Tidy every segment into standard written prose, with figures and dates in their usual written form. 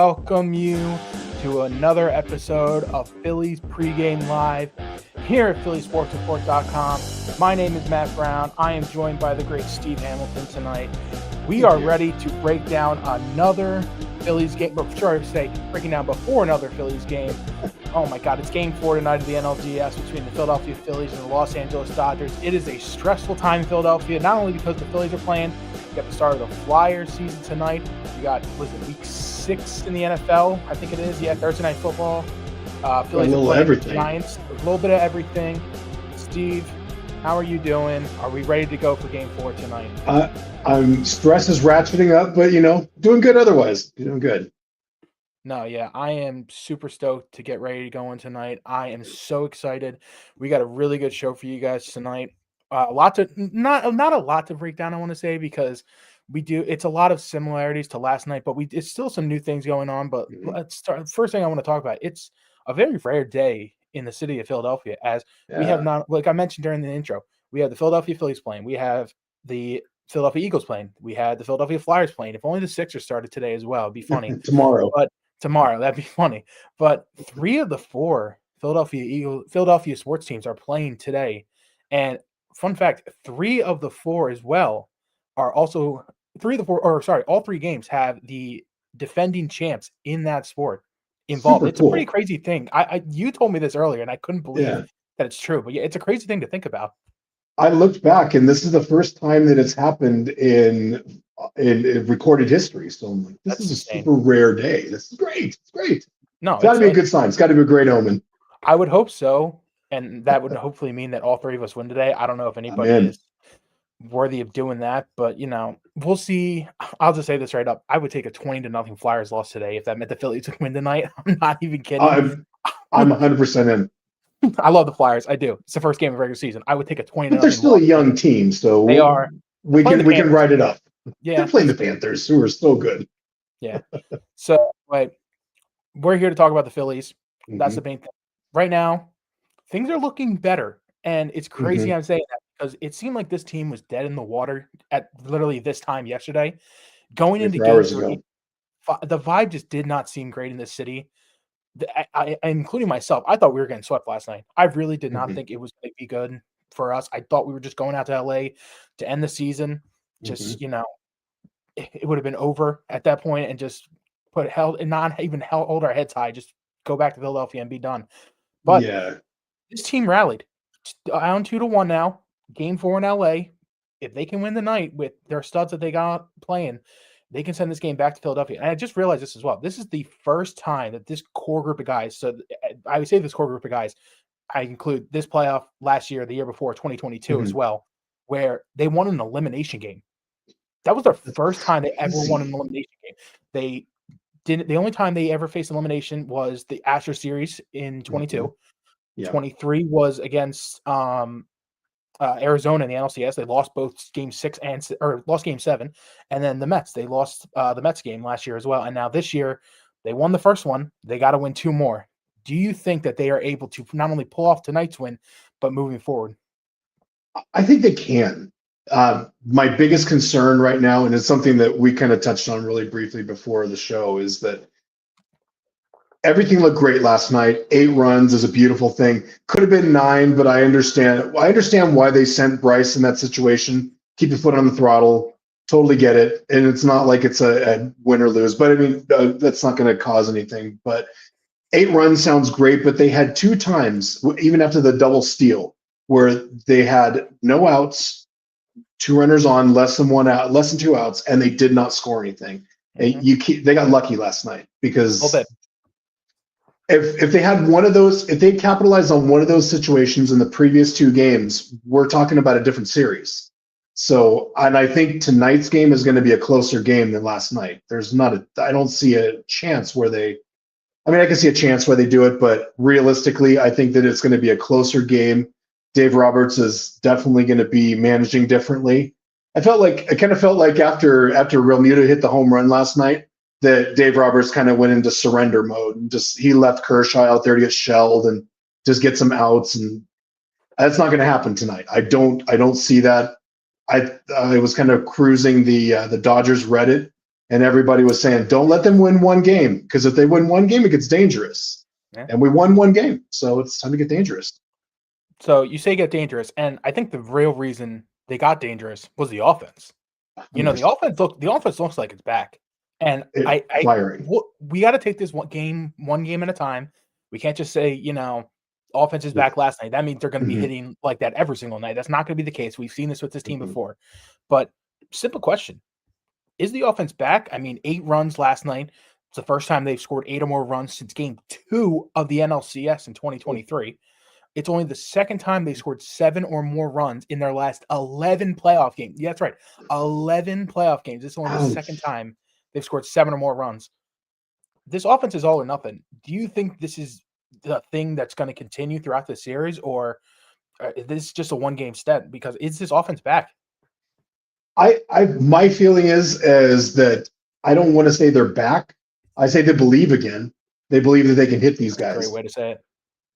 welcome you to another episode of Phillies Pregame Live here at PhillySportsReport.com. My name is Matt Brown. I am joined by the great Steve Hamilton tonight. We are ready to break down another Phillies game, breaking down before another Phillies game. Oh my God, it's Game 4 tonight of the NLDS between the Philadelphia Phillies and the Los Angeles Dodgers. It is a stressful time in Philadelphia, not only because the Phillies are playing, you got the start of the Flyers season tonight. You got, week 6 in the NFL? I think it is. Yeah, Thursday Night Football. Phillies are playing the Giants. A little bit of everything. Steve, how are you doing? Are we ready to go for Game 4 tonight? Stress is ratcheting up, but, doing good otherwise. Doing good. No, yeah, I am super stoked to get ready to go in tonight. I am so excited. We got a really good show for you guys tonight. Not a lot to break down, I want to say, because it's a lot of similarities to last night, but it's still some new things going on. But let's start. First thing I want to talk about, it's a very rare day in the city of Philadelphia, as we have not, like I mentioned during the intro, we have the Philadelphia Phillies playing. We have the Philadelphia Eagles playing. We had the Philadelphia Flyers playing. If only the Sixers started today as well, it'd be funny. Tomorrow, that'd be funny. But 3 of the 4 Philadelphia sports teams are playing today. And fun fact, 3 of the 4 as well are also all 3 games have the defending champs in that sport involved. It's a pretty crazy thing. You told me this earlier, and I couldn't believe that it's true. But yeah, it's a crazy thing to think about. I looked back, and this is the first time that it's happened in recorded history. So I'm like, this is a super rare day. This is great. It's great. No, it's got to be a good sign. It's got to be a great omen. I would hope so. And that would hopefully mean that all 3 of us win today. I don't know if anybody is worthy of doing that, but we'll see. I'll just say this right up. I would take a 20-0 Flyers loss today if that meant the Phillies would win tonight. I'm not even kidding. I'm 100% in. I love the Flyers. I do. It's the first game of regular season. I would take a 20-0. But they're still a young team, so they are. We can write it up. Yeah, they're playing the Panthers, who are so good. Yeah. So, we're here to talk about the Phillies. That's the main thing. Right now, things are looking better, and it's crazy I'm saying that because it seemed like this team was dead in the water at literally this time yesterday. Going into Game 3, the vibe just did not seem great in this city. I including myself, I thought we were getting swept last night. I really did not think it was going to be good for us. I thought we were just going out to LA to end the season. Just, it would have been over at that point and just not even hold our heads high, just go back to Philadelphia and be done. But this team rallied. Down 2-1 now. Game 4 in LA. If they can win the night with their studs that they got playing, they can send this game back to Philadelphia. And I just realized this as well. This is the first time that this core group of guys, so I would say this core group of guys, I include this playoff last year, the year before, 2022 as well, where they won an elimination game. That was their first time they ever won an elimination game. The only time they ever faced elimination was the Astros series in 22. 23 was against Arizona in the NLCS. They lost both Game 6 lost Game 7, and then the Mets. They lost the Mets game last year as well, and now this year they won the first one. They got to win 2 more. Do you think that they are able to not only pull off tonight's win, but moving forward? I think they can. My biggest concern right now, and it's something that we kind of touched on really briefly before the show, is that everything looked great last night. 8 runs is a beautiful thing. Could have been 9, but I understand why they sent Bryce in that situation. Keep your foot on the throttle. Totally get it. And it's not like it's a win or lose, but I mean, that's not going to cause anything. But 8 runs sounds great, but they had 2 times, even after the double steal, where they had no outs, 2 runners on, less than 2 outs, and they did not score anything. They got lucky last night because if they had one of those, if they capitalized on one of those situations in the previous 2 games, we're talking about a different series. So, and I think tonight's game is going to be a closer game than last night. I don't see a chance where I can see a chance where they do it, but realistically, I think that it's going to be a closer game. Dave Roberts is definitely going to be managing differently. I kind of felt like after Realmuto hit the home run last night, that Dave Roberts kind of went into surrender mode and he left Kershaw out there to get shelled and just get some outs, and that's not going to happen tonight. I don't see that. I was kind of cruising the Dodgers Reddit, And everybody was saying, don't let them win one game, because if they win one game, it gets dangerous. Yeah. And we won one game, so it's time to get dangerous. So you say get dangerous, and I think the real reason they got dangerous was the offense. You know, the offense looks like it's back, and firing. We got to take this one game at a time. We can't just say, you know, offense is back last night. That means they're going to be hitting like that every single night. That's not going to be the case. We've seen this with this team before. But simple question: is the offense back? I mean, 8 runs last night. It's the first time they've scored 8 or more runs since Game 2 of the NLCS in 2023. It's only the second time they scored 7 or more runs in their last 11 playoff games. Yeah, that's right. 11 playoff games. It's only the second time they've scored 7 or more runs. This offense is all or nothing. Do you think this is the thing that's going to continue throughout the series, or is this just a one-game step? Because is this offense back? My feeling is that I don't want to say they're back. I say they believe again. They believe that they can hit these guys. Great way to say it.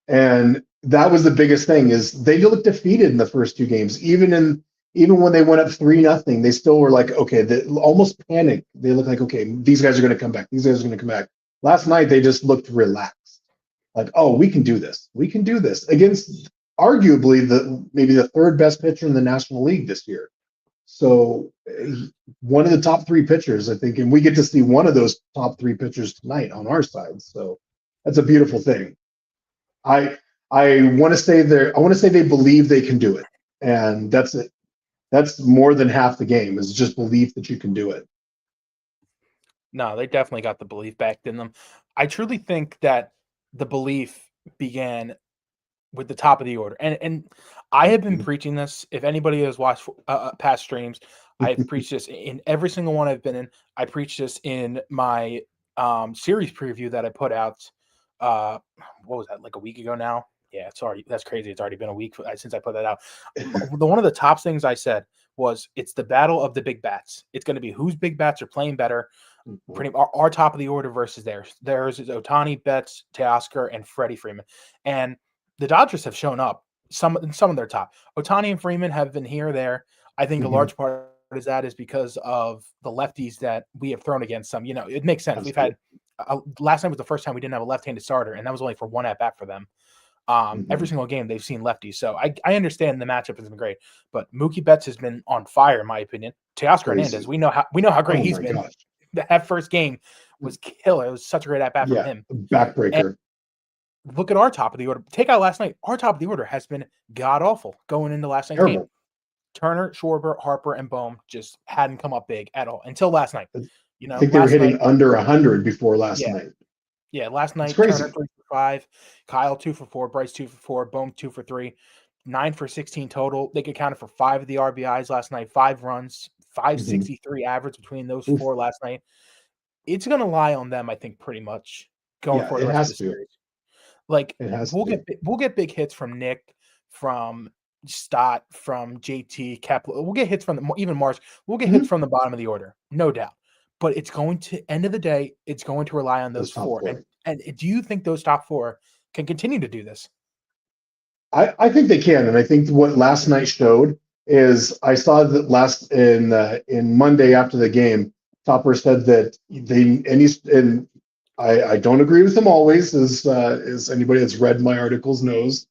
And that was the biggest thing, is they looked defeated in the first 2 games. Even when they went up 3-0, they still were like, okay, they almost panicked. They looked like, okay, these guys are going to come back. These guys are going to come back. Last night, they just looked relaxed. Like, oh, we can do this. We can do this against arguably maybe the 3rd best pitcher in the National League this year. So one of the top 3 pitchers, I think, and we get to see one of those top 3 pitchers tonight on our side. So that's a beautiful thing. I want to say they believe they can do it, and that's it. That's more than half the game, is just belief that you can do it. No, they definitely got the belief back in them. I truly think that the belief began with the top of the order, and I have been preaching this. If anybody has watched past streams, I've preached this in every single one I've been in. I preached this in my series preview that I put out. What was that, like a week ago now? Yeah, that's crazy. It's already been a week since I put that out. One of the top things I said was, it's the battle of the big bats. It's going to be whose big bats are playing better. Pretty our top of the order versus theirs. Theirs is Ohtani, Betts, Teoscar, and Freddie Freeman. And the Dodgers have shown up some of their top. Ohtani and Freeman have been here or there. I think a large part of that is because of the lefties that we have thrown against them. You know, it makes sense. We've had last night was the first time we didn't have a left-handed starter, and that was only for 1 at bat for them. Every single game they've seen lefties, so I understand the matchup has been great. But Mookie Betts has been on fire, in my opinion. Teoscar Hernandez, we know how great he's been. Gosh. That first game was killer. It was such a great at bat from him. Backbreaker. And look at our top of the order. Take out last night. Our top of the order has been god awful going into last night's game. Turner, Schwarber, Harper, and Bohm just hadn't come up big at all until last night. You know, I think they were hitting under 100 before last night. Yeah, last night Turner 3 for 5, Kyle 2 for 4, Bryce 2 for 4, Bohm 2 for 3, 9 for 16 total. They accounted for 5 of the RBIs last night, 5 runs, 563 average between those 4 last night. It's going to lie on them, I think, pretty much going for the rest of the series. Like, we'll get big hits from Nick, from Stott, from JT, Kepler. We'll get hits from even Mars. We'll get hits from the bottom of the order, no doubt. But it's going to, end of the day, it's going to rely on those 4. And do you think those top 4 can continue to do this? I think they can, and I think what last night showed is, I saw that in Monday after the game, Topper said that I don't agree with him always, as anybody that's read my articles knows.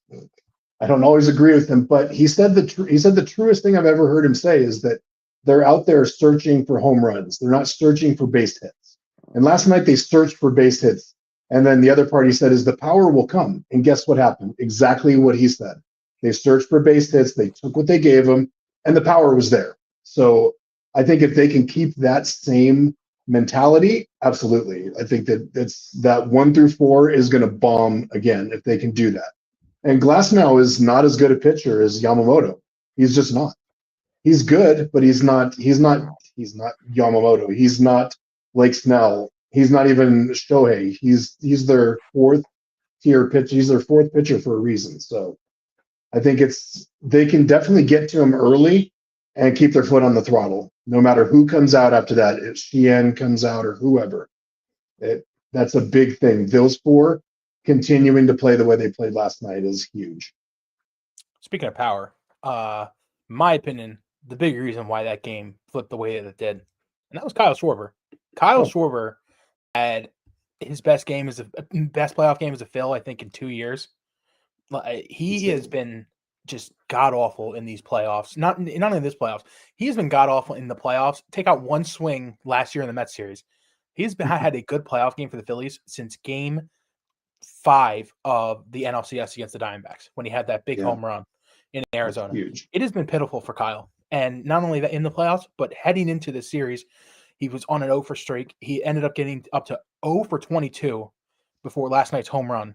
I don't always agree with him, but he said the truest thing I've ever heard him say is that they're out there searching for home runs. They're not searching for base hits. And last night they searched for base hits. And then the other part he said is the power will come. And guess what happened? Exactly what he said. They searched for base hits. They took what they gave them, and the power was there. So I think if they can keep that same mentality, absolutely. I think that 1 through 4 is going to bomb again if they can do that. And Glasnow is not as good a pitcher as Yamamoto. He's just not. He's good, but he's not Yamamoto. He's not Blake Snell. He's not even Shohei. He's their 4th tier pitcher. He's their 4th pitcher for a reason. So I think they can definitely get to him early and keep their foot on the throttle, no matter who comes out after that. If Sheehan comes out or whoever, that's a big thing. Those 4 continuing to play the way they played last night is huge. Speaking of power, my opinion, the big reason why that game flipped the way that it did, and that was Kyle Schwarber. Kyle Oh. Schwarber had his best playoff game as a Phil, I think, in 2 years. He has been just god awful in these playoffs. Not in this playoffs. He has been god awful in the playoffs. Take out one swing last year in the Mets series. He's had a good playoff game for the Phillies since Game 5 of the NLCS against the Diamondbacks when he had that big home run in Arizona. Huge. It has been pitiful for Kyle, and not only that in the playoffs, but heading into the series, he was on an 0 for streak. He ended up getting up to 0 for 22 before last night's home run.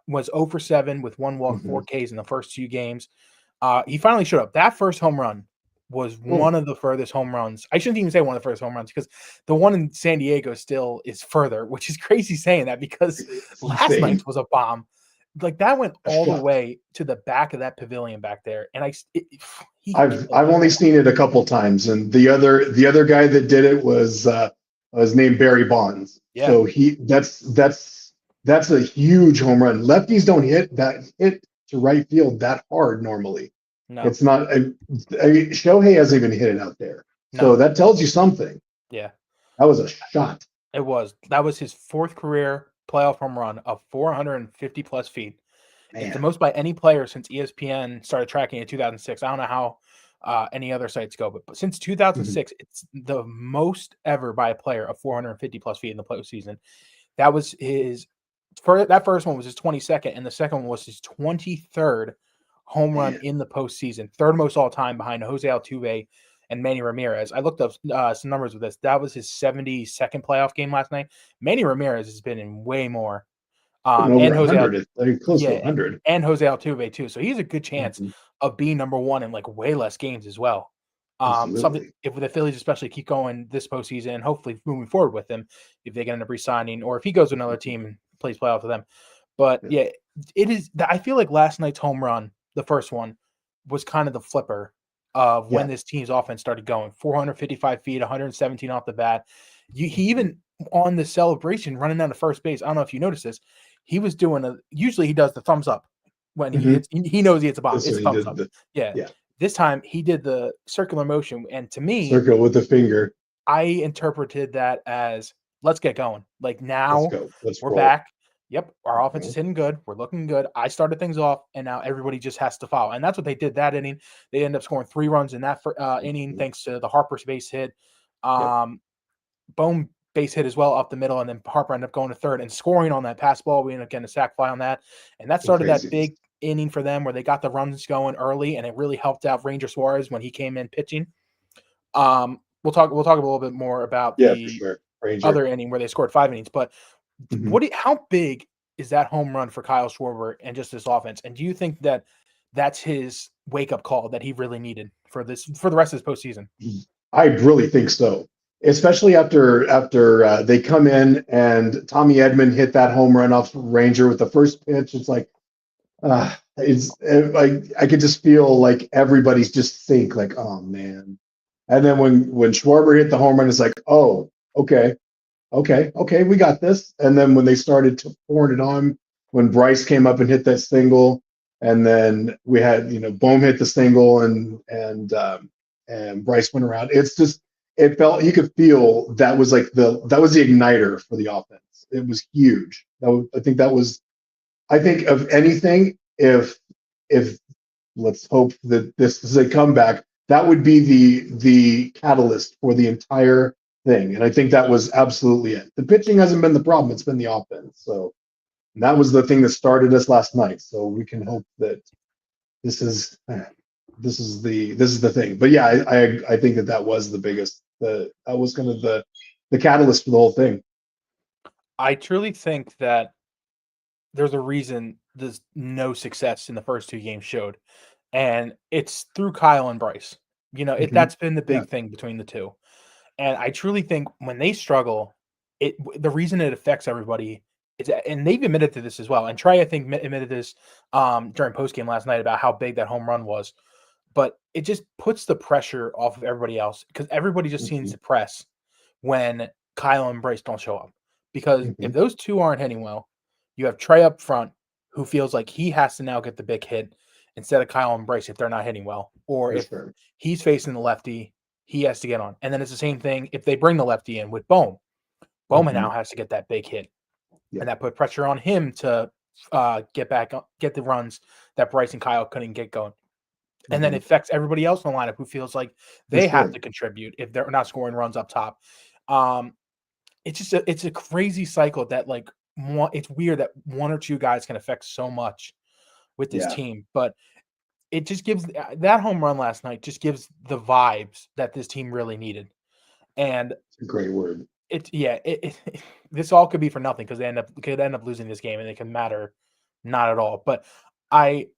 Was 0 for 7 with 1 walk, 4 Ks in the first 2 games. He finally showed up. That first home run was one of the furthest home runs. I shouldn't even say one of the first home runs because the one in San Diego still is further, which is crazy saying that because last night's was a bomb. Like that went all the way to the back of that pavilion back there, and I've only seen it a couple times, and the other guy that did it was named Barry Bonds. Yeah. So that's a huge home run. Lefties don't hit to right field that hard normally. No. It's not. Shohei hasn't even hit it out there, so No. that tells you something. Yeah, that was a shot. That was his 4th career playoff home run of 450 plus feet. Man. It's the most by any player since ESPN started tracking in 2006. I don't know how any other sites go, but since 2006, it's the most ever by a player of 450 plus feet in the postseason. That was that first one was his 22nd, and the second one was his 23rd home run in the postseason, 3rd most all time behind Jose Altuve and Manny Ramirez. I looked up some numbers with this. That was his 72nd playoff game last night. Manny Ramirez has been in way more. And Jose close to 100. And Jose Altuve too. So he's a good chance of being number 1 in like way less games as well. Something if the Phillies especially keep going this postseason and hopefully moving forward with him, if they end up re-signing or if he goes to another team and plays playoffs with them. But yeah, it is. I feel like last night's home run, the first one, was kind of the flipper of when this team's offense started going. 455 feet, 117 off the bat. He even on the celebration running down to first base. I don't know if you noticed this. He was doing usually he does the thumbs up when he hits. He knows he hits a bomb. It's thumbs up. Yeah. This time he did the circular motion, and to me, circle with the finger. I interpreted that as let's get going. Like now let's we're roll. back. Yep, our offense is hitting good. We're looking good. I started things off, and now everybody just has to follow. And that's what they did that inning. They ended up scoring 3 runs in that inning thanks to the Harper's base hit. Bone base hit as well up the middle, and then Harper ended up going to third and scoring on that pass ball. We ended up getting a sac fly on that, and that started that big inning for them where they got the runs going early, and it really helped out Ranger Suarez when he came in pitching. We'll talk a little bit more about the other inning where they scored 5 innings, but how big is that home run for Kyle Schwarber and just this offense? And do you think that that's his wake up call that he really needed for the rest of his postseason? I really think so, especially after they come in and Tommy Edman hit that home run off Ranger with the first pitch. It's like I could just feel like everybody's just think like, oh man. And then when Schwarber hit the home run, it's like, oh, okay, we got this. And then when they started pouring it on, when Bryce came up and hit that single, and then we had Bohm hit the single, and Bryce went around. It's just it felt you could feel that was like the igniter for the offense. It was huge. I think of anything, if let's hope that this is a comeback, that would be the catalyst for the entire thing. And I think that was absolutely it. The pitching hasn't been the problem. It's been the offense. So that was the thing that started us last night. So we can hope that this is the thing. But yeah, I think that was the biggest, that was kind of the catalyst for the whole thing. I truly think that there's a reason there's no success in the first 2 games showed, and it's through Kyle and Bryce. That's been the big thing between the two. And I truly think when they struggle, the reason it affects everybody is, and they've admitted to this as well. And Trey, I think, admitted this during postgame last night about how big that home run was. But it just puts the pressure off of everybody else because everybody just seems to press when Kyle and Bryce don't show up. Because if those two aren't hitting well, you have Trey up front who feels like he has to now get the big hit instead of Kyle and Bryce if they're not hitting well, or if he's facing the lefty he has to get on. And then it's the same thing if they bring the lefty in with Bowman. Bowman now has to get that big hit. Yeah. And that put pressure on him to get the runs that Bryce and Kyle couldn't get going. And then it affects everybody else in the lineup who feels like they have to contribute if they're not scoring runs up top. It's a crazy cycle that it's weird that one or two guys can affect so much with this team, but it just gives that home run last night just gives the vibes that this team really needed. And it's a great word. This all could be for nothing because they could end up losing this game and it can matter not at all. But I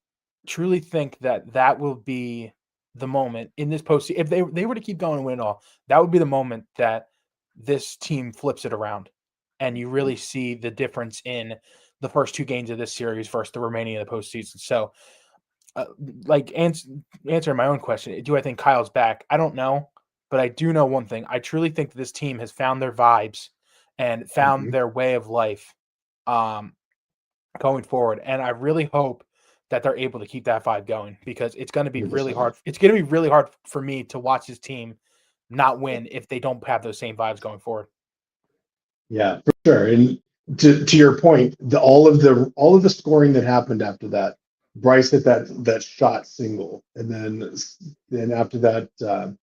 truly think that will be the moment in this postseason. If they were to keep going and win it all, that would be the moment that this team flips it around and you really see the difference in the first two games of this series versus the remaining of the postseason. So, answering my own question, do I think Kyle's back? I don't know, but I do know one thing. I truly think this team has found their vibes and found their way of life going forward. And I really hope that they're able to keep that vibe going because it's going to be really hard. It's going to be really hard for me to watch this team not win if they don't have those same vibes going forward. Yeah, for sure. And to your point, all of the scoring that happened after that, Bryce hit that shot single, and then after that,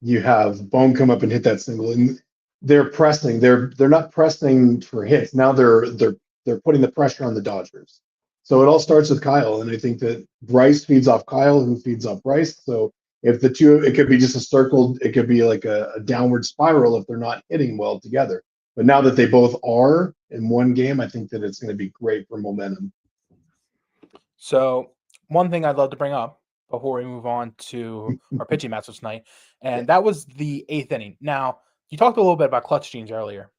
you have Bone come up and hit that single, and they're pressing. They're not pressing for hits now. They're putting the pressure on the Dodgers. So it all starts with Kyle, and I think that Bryce feeds off Kyle, who feeds off Bryce. So if the two, it could be just a circle. It could be like a downward spiral if they're not hitting well together. But now that they both are in one game, I think that it's going to be great for momentum. So one thing I'd love to bring up before we move on to our pitching matchups tonight, and that was the 8th inning. Now, you talked a little bit about clutch genes earlier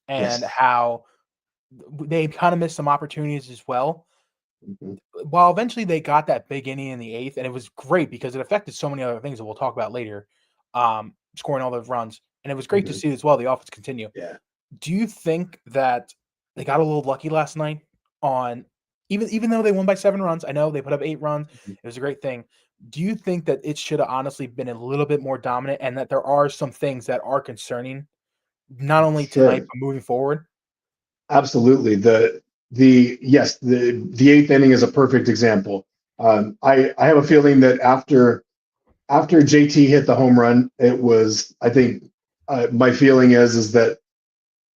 and how they kind of missed some opportunities as well. Well, eventually they got that big inning in the 8th, and it was great because it affected so many other things that we'll talk about later, scoring all those runs. And it was great to see as well the offense continue. Yeah. Do you think that they got a little lucky last night on even though they won by 7 runs? I know they put up 8 runs. It was a great thing. Do you think that it should have honestly been a little bit more dominant and that there are some things that are concerning not only tonight but moving forward? Absolutely. The 8th inning is a perfect example. I have a feeling that after JT hit the home run, it was, I think my feeling is that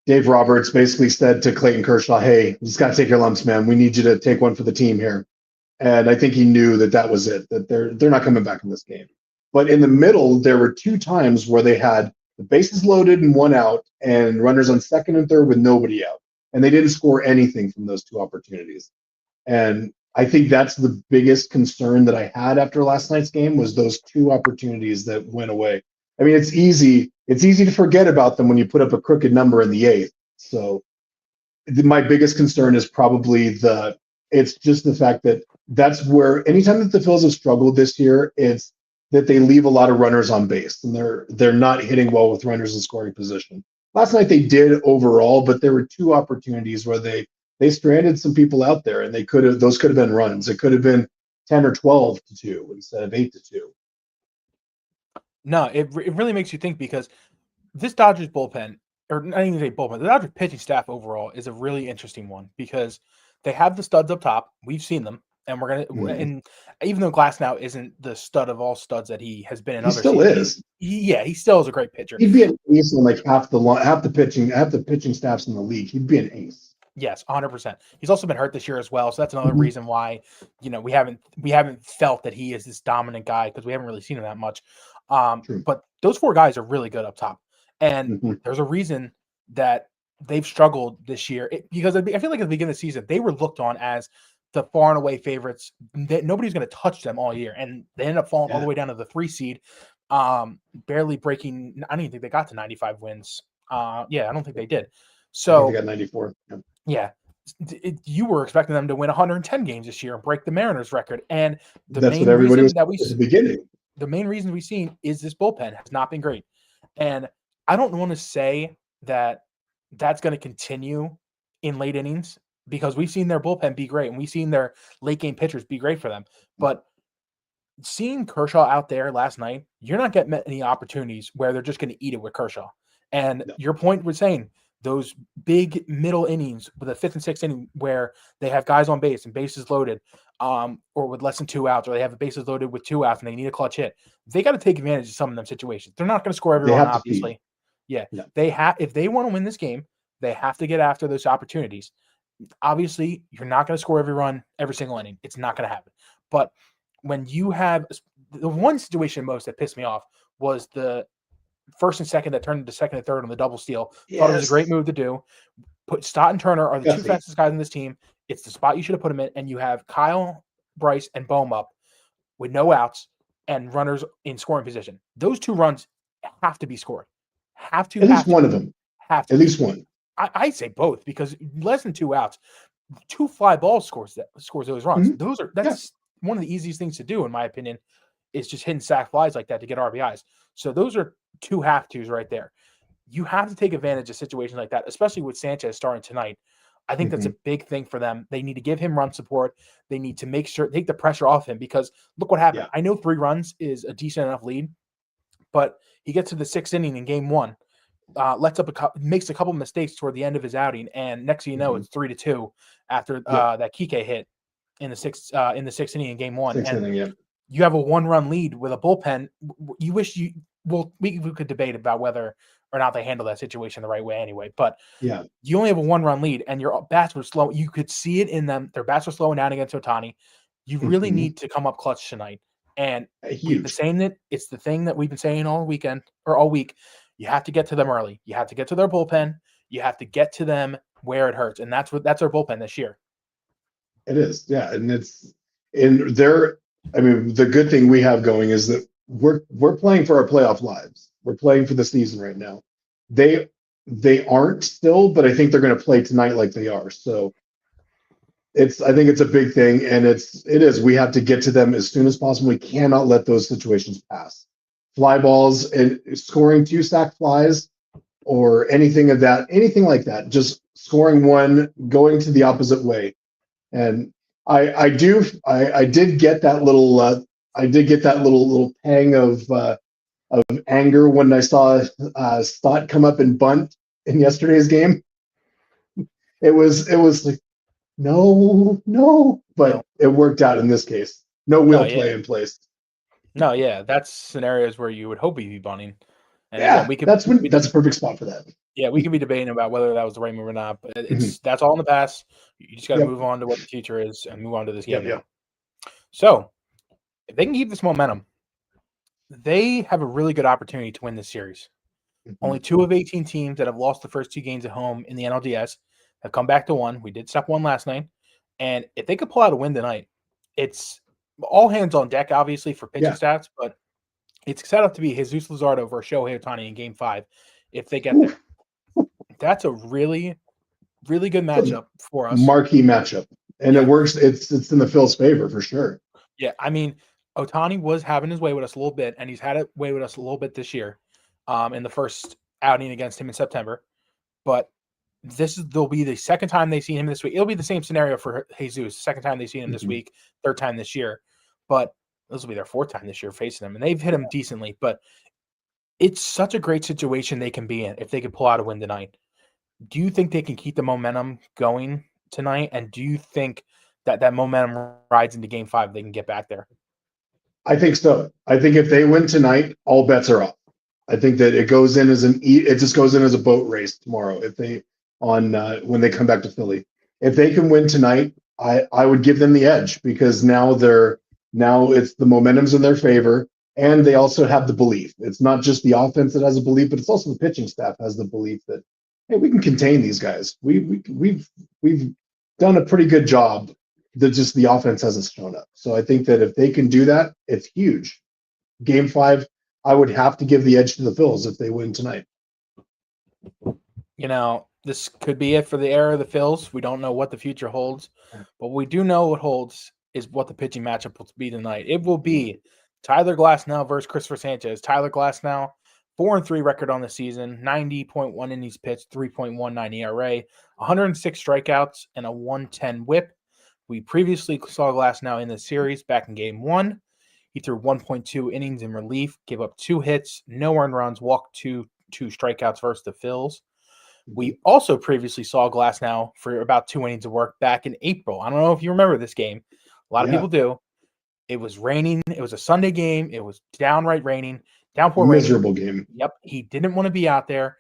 Dave Roberts basically said to Clayton Kershaw, "Hey, you just got to take your lumps, man. We need you to take one for the team here." And I think he knew that was it, that they're not coming back in this game. But in the middle, there were 2 times where they had the bases loaded and 1 out and runners on second and third with nobody out. And they didn't score anything from those 2 opportunities. And I think that's the biggest concern that I had after last night's game was those 2 opportunities that went away. I mean, it's easy to forget about them when you put up a crooked number in the 8th. So my biggest concern is probably it's just the fact that that's where anytime that the Phils have struggled this year, it's that they leave a lot of runners on base and they're not hitting well with runners in scoring position. Last night they did overall, but there were 2 opportunities where they stranded some people out there and those could have been runs. It could have been 10 or 12-2 instead of 8-2. No, it really makes you think because this Dodgers bullpen, or not even say bullpen, the Dodgers pitching staff overall is a really interesting one because they have the studs up top. We've seen them, and we're gonna. And even though Glass now isn't the stud of all studs that he has been in other still seasons, is. He still is a great pitcher. He'd be an ace on like half the pitching staffs in the league. He'd be an ace. Yes, 100%. He's also been hurt this year as well, so that's another reason why we haven't felt that he is this dominant guy because we haven't really seen him that much. But those 4 guys are really good up top, and there's a reason that they've struggled this year because I feel like at the beginning of the season they were looked on as the far and away favorites. Nobody's going to touch them all year, and they ended up falling all the way down to the 3 seed, barely breaking. I don't even think they got to 95 wins. I don't think they did. So they got 94. Yeah, you were expecting them to win 110 games this year and break the Mariners record, and that's what everybody was at the beginning. The main reason we've seen is this bullpen has not been great, and I don't want to say that that's going to continue in late innings because we've seen their bullpen be great and we've seen their late game pitchers be great for them, but seeing Kershaw out there last night, you're not getting any opportunities where they're just going to eat it with Kershaw. And No. your point was saying those big middle innings with the 5th and 6th inning where they have guys on base and bases loaded, or with less than 2 outs, or they have the bases loaded with 2 outs and they need a clutch hit. They got to take advantage of some of them situations. They're not going to score every They run, have to feed. obviously. Yeah, No. they have. If they want to win this game, they have to get after those opportunities. Obviously, you're not going to score every run, every single inning. It's not going to happen. But when you have the one situation most that pissed me off was the first and second that turned into second and third on the double steal. Yes. Thought it was a great move to do. Put Stott and Turner are the two Gutsy. fastest guys in this team. It's the spot you should have put them in, and you have Kyle, Bryce, and Bohm up with no outs and runners in scoring position. Those 2 runs have to be scored. Have to. At least one of them. Have to. At least one. I say both because less than 2 outs, 2 fly balls scores those runs. Mm-hmm. That's one of the easiest things to do, in my opinion, is just hitting sack flies like that to get RBIs. So those are 2 have-tos right there. You have to take advantage of situations like that, especially with Sanchez starting tonight. I think that's a big thing for them. They need to give him run support. They need to make sure take the pressure off him because look what happened. Yeah. I know 3 runs is a decent enough lead, but he gets to the 6th inning in game 1. Makes a couple of mistakes toward the end of his outing, and next thing you know, it's 3-2 after that Kike hit in the 6th inning in game 1. You have a 1-run lead with a bullpen. You wish we could debate about whether or not they handle that situation the right way anyway. But you only have a 1-run lead, and your bats were slow. You could see it in them. Their bats were slowing down against Ohtani. You really need to come up clutch tonight. And we've been saying that it's the thing that we've been saying all weekend or all week. You have to get to them early. You have to get to their bullpen. You have to get to them where it hurts, and that's our bullpen this year. It is, yeah, and I mean, the good thing we have going is that we're playing for our playoff lives. We're playing for the season right now. They aren't still, but I think they're going to play tonight like they are. So I think it's a big thing, and it is. We have to get to them as soon as possible. We cannot let those situations pass. Fly balls and scoring 2 sack flies or anything like that. Just scoring 1, going to the opposite way. And I did get that little pang of anger when I saw Stott come up and bunt in yesterday's game. It was like no, but it worked out in this case. No wheel play in place. No, yeah, that's scenarios where you would hope he'd be bunting. And again, that's a perfect spot for that. Yeah, we can be debating about whether that was the right move or not, but that's all in the past. You just got to move on to what the future is and move on to this game. Yeah. So, if they can keep this momentum, they have a really good opportunity to win this series. Only 2 of 18 teams that have lost the first 2 games at home in the NLDS have come back to 1. We did step 1 last night. And if they could pull out a win tonight, it's all hands on deck, obviously, for pitching stats, but it's set up to be Jesus Luzardo versus Shohei Ohtani in Game 5 if they get there. That's a really, really good matchup for us. Marquee matchup. And it works. It's in the Phil's favor for sure. Yeah, I mean, Ohtani was having his way with us a little bit, and he's had it way with us a little bit this year in the first outing against him in September. But they'll be the second time they've seen him this week. It'll be the same scenario for Jesus. Second time they've seen him this week, third time this year. But this will be their 4th time this year facing him, and they've hit him decently. But it's such a great situation they can be in if they could pull out a win tonight. Do you think they can keep the momentum going tonight? And do you think that momentum rides into Game 5, they can get back there? I think so. I think if they win tonight, all bets are off. I think that it goes in it just goes in as a boat race tomorrow. When they come back to Philly, if they can win tonight, I would give them the edge because now it's the momentum's in their favor, and they also have the belief. It's not just the offense that has a belief, but it's also the pitching staff has the belief that, hey, we can contain these guys. We've done a pretty good job. That just the offense hasn't shown up. So I think that if they can do that, it's huge. Game 5, I would have to give the edge to the Phils if they win tonight. You know, this could be it for the era of the Phils. We don't know what the future holds, but we do know what holds is what the pitching matchup will be tonight. It will be Tyler Glasnow versus Cristopher Sanchez. Tyler Glasnow, 4-3 record on the season, 90.1 innings pitched, 3.19 ERA, 106 strikeouts, and a 110 whip. We previously saw Glasnow in the series back in Game 1. He threw 1.2 innings in relief, gave up 2 hits, no earned runs, walked two strikeouts versus the Phils. We also previously saw Glasnow for about 2 innings of work back in April. I don't know if you remember this game. A lot of people do. It was raining. It was a Sunday game. It was downright raining, downpour raining. Miserable game. Yep. He didn't want to be out there.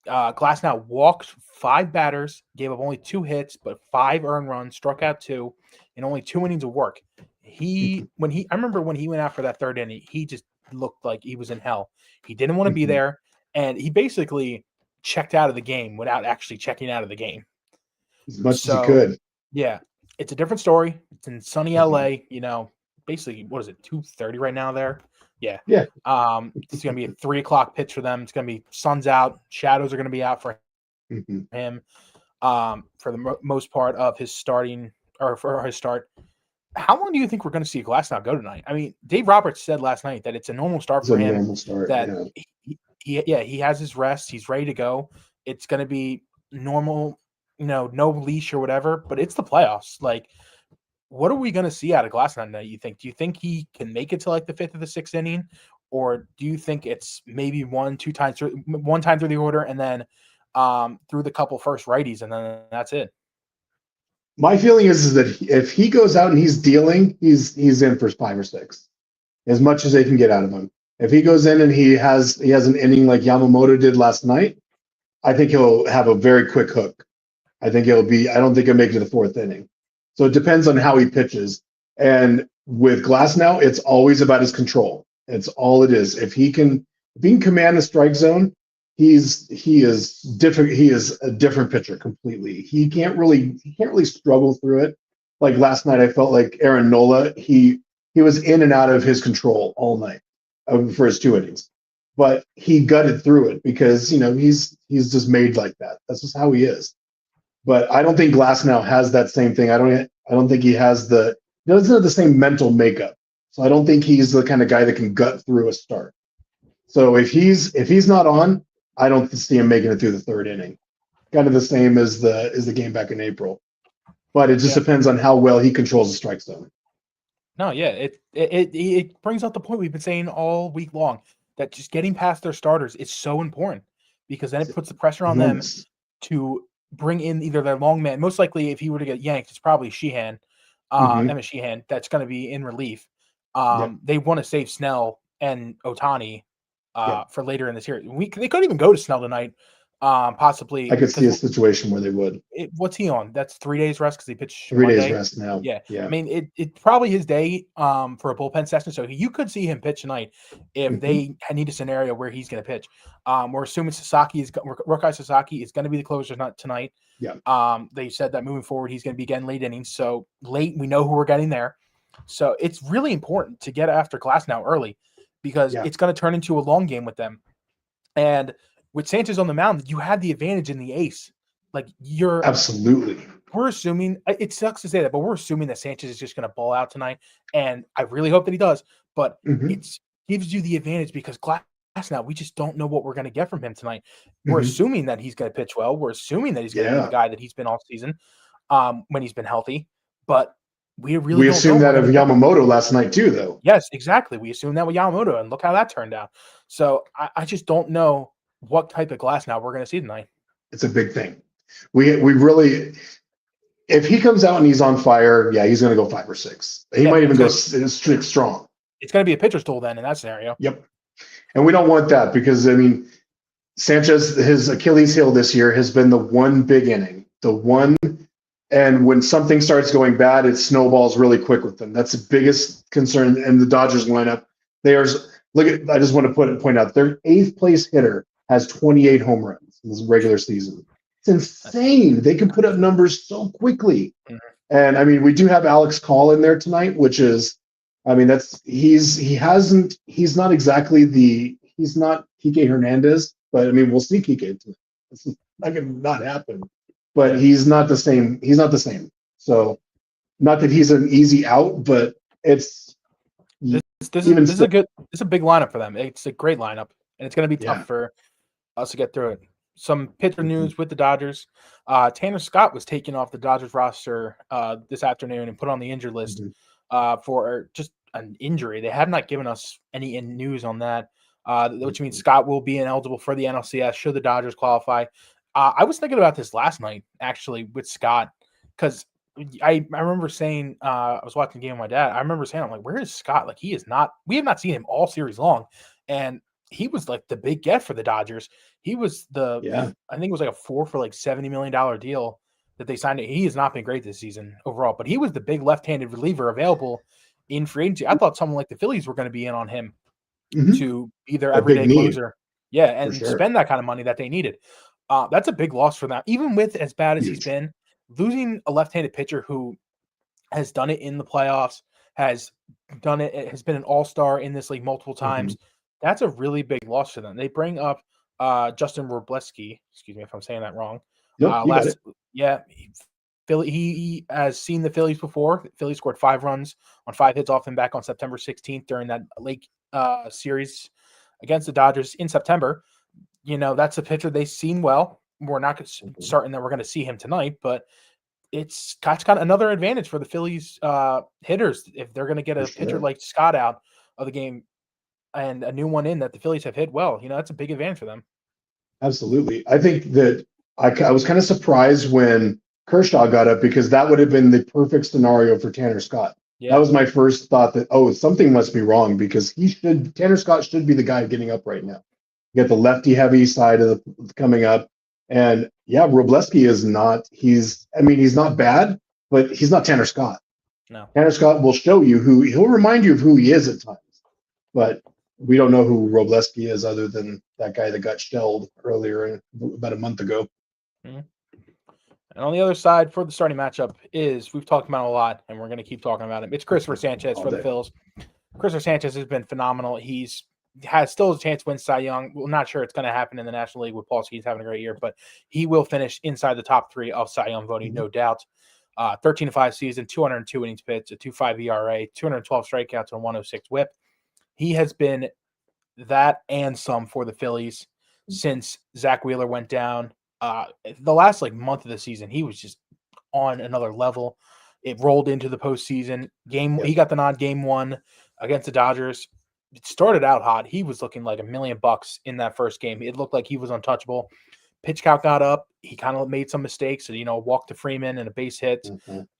Glasnow walked 5 batters, gave up only 2 hits, but 5 earned runs, struck out 2, and only 2 innings of work. I remember when he went out for that 3rd inning, he just looked like he was in hell. He didn't want to be there, and he basically checked out of the game without actually checking out of the game. As much as he could. Yeah, it's a different story. It's in sunny LA, basically, what is it, 2:30 right now there? Yeah. Yeah. It's going to be a 3:00 pitch for them. It's going to be sun's out. Shadows are going to be out for him for the most part of his starting or for his start. How long do you think we're going to see Glasnow go tonight? I mean, Dave Roberts said last night that it's a normal start for him. Normal start, that he has his rest. He's ready to go. It's going to be normal, no leash or whatever, but it's the playoffs. Like, what are we going to see out of Glasnow tonight, you think? Do you think he can make it to like the 5th or the 6th inning? Or do you think it's maybe one time through the order and then through the couple first righties and then that's it? My feeling is that if he goes out and he's dealing, he's in for 5 or 6, as much as they can get out of him. If he goes in and he has an inning like Yamamoto did last night, I think he'll have a very quick hook. I don't think he'll make it to the 4th inning. So it depends on how he pitches. And with Glasnow, it's always about his control. It's all it is. If he can command the strike zone, he is different. He is a different pitcher completely. He can't really struggle through it. Like last night, I felt like Aaron Nola. He was in and out of his control all night for his 2 innings, but he gutted through it because he's just made like that. That's just how he is. But I don't think Glasnow has that same thing. I don't think he has doesn't have the same mental makeup. So I don't think he's the kind of guy that can gut through a start. So if he's not on, I don't see him making it through the 3rd inning. Kind of the same as the game back in April. But it just depends on how well he controls the strike zone. No, yeah, it brings up the point we've been saying all week long that just getting past their starters is so important because then it puts the pressure on them to bring in either their long man. Most likely, if he were to get yanked, it's probably Sheehan, Emmett Sheehan. That's going to be in relief. They want to save Snell and Ohtani for later in the series. They couldn't even go to Snell tonight. Possibly, I could see a situation where they would. What's he on? That's 3 days rest because he pitched 3 days rest now. Yeah. I mean, it's probably his day for a bullpen session. So you could see him pitch tonight if they need a scenario where he's going to pitch. We're assuming Rokai Sasaki is going to be the closer tonight. Yeah. They said that moving forward he's going to be getting late innings. So late, we know who we're getting there. So it's really important to get after Glasnow early because it's going to turn into a long game with them. And with Sanchez on the mound, you have the advantage in the ace. Like absolutely. We're assuming it sucks to say that, but we're assuming that Sanchez is just going to ball out tonight, and I really hope that he does. But it gives you the advantage because Glasnow, we just don't know what we're going to get from him tonight. We're assuming that he's going to pitch well. We're assuming that he's going to be the guy that he's been all season when he's been healthy. But we assume that of Yamamoto last night too, though. Yes, exactly. We assumed that with Yamamoto, and look how that turned out. So I just don't know what type of Glasnow we're going to see tonight. It's a big thing. We really, if he comes out and he's on fire, he's going to go 5 or 6. He might even go strict strong. It's going to be a pitcher's duel then in that scenario. Yep. And we don't want that because, I mean, Sanchez, his Achilles heel this year has been the one big inning, and when something starts going bad, it snowballs really quick with them. That's the biggest concern in the Dodgers lineup. I just want to point out their 8th place hitter has 28 home runs in this regular season. It's insane. They can put up numbers so quickly. And I mean, we do have Alex Call in there tonight, which is, I mean, he's not Kike Hernandez, but I mean, we'll see Kike tonight. This is not going to not happen, but he's not the same. He's not the same. So not that he's an easy out, but it's this is a big lineup for them. It's a great lineup, and it's going to be tough for us to get through it. Some pitcher news with the Dodgers. Tanner Scott was taken off the Dodgers roster this afternoon and put on the injured list for just an injury. They have not given us any news on that, which means Scott will be ineligible for the NLCS should the Dodgers qualify. I was thinking about this last night, actually, with Scott, because I remember saying, I was watching the game with my dad. I remember saying, I'm like, where is Scott? Like, he is not, we have not seen him all series long. And he was like the big get for the Dodgers. He was I think it was like a 4 for like $70 million deal that they signed. He has not been great this season overall, but he was the big left-handed reliever available in free agency. I thought someone like the Phillies were going to be in on him to be their everyday closer. Yeah, and spend that kind of money that they needed. That's a big loss for them. Even with as bad as he's been, losing a left-handed pitcher who has done it in the playoffs, has been an all-star in this league multiple times. That's a really big loss for them. They bring up Justin Robleski. Excuse me if I'm saying that wrong. Philly. He has seen the Phillies before. The Phillies scored 5 runs on 5 hits off him back on September 16th during that late series against the Dodgers in September. That's a pitcher they've seen well. We're not certain that we're going to see him tonight, but it's got another advantage for the Phillies hitters if they're going to get a pitcher like Scott out of the game and a new one in that the Phillies have hit well. That's a big advantage for them. Absolutely. I think that I was kind of surprised when Kershaw got up because that would have been the perfect scenario for Tanner Scott. Yeah. That was my first thought that, something must be wrong because Tanner Scott should be the guy getting up right now. You got the lefty heavy side of coming up. And yeah, Robleski is not, he's not bad, but he's not Tanner Scott. No. Tanner Scott will show you he'll remind you of who he is at times, but we don't know who Robleski is other than that guy that got shelled earlier about a month ago. Mm-hmm. And on the other side for the starting matchup we've talked about a lot and we're going to keep talking about him. It's Cristopher Sanchez for the Phils. Cristopher Sanchez has been phenomenal. He's has still a chance to win Cy Young. We're not sure it's going to happen in the National League with Paulski. He's having a great year, but he will finish inside the top 3 of Cy Young voting, no doubt. 13-5 season, 202 innings pitched, a 2.5 ERA, 212 strikeouts, and 106 WHIP. He has been that and some for the Phillies since Zach Wheeler went down. The last month of the season, he was just on another level. It rolled into the postseason game. He got the nod game 1 against the Dodgers. It started out hot. He was looking like $1 million in that first game. It looked like he was untouchable. Pitch count got up. He kind of made some mistakes. So, walked to Freeman and a base hit.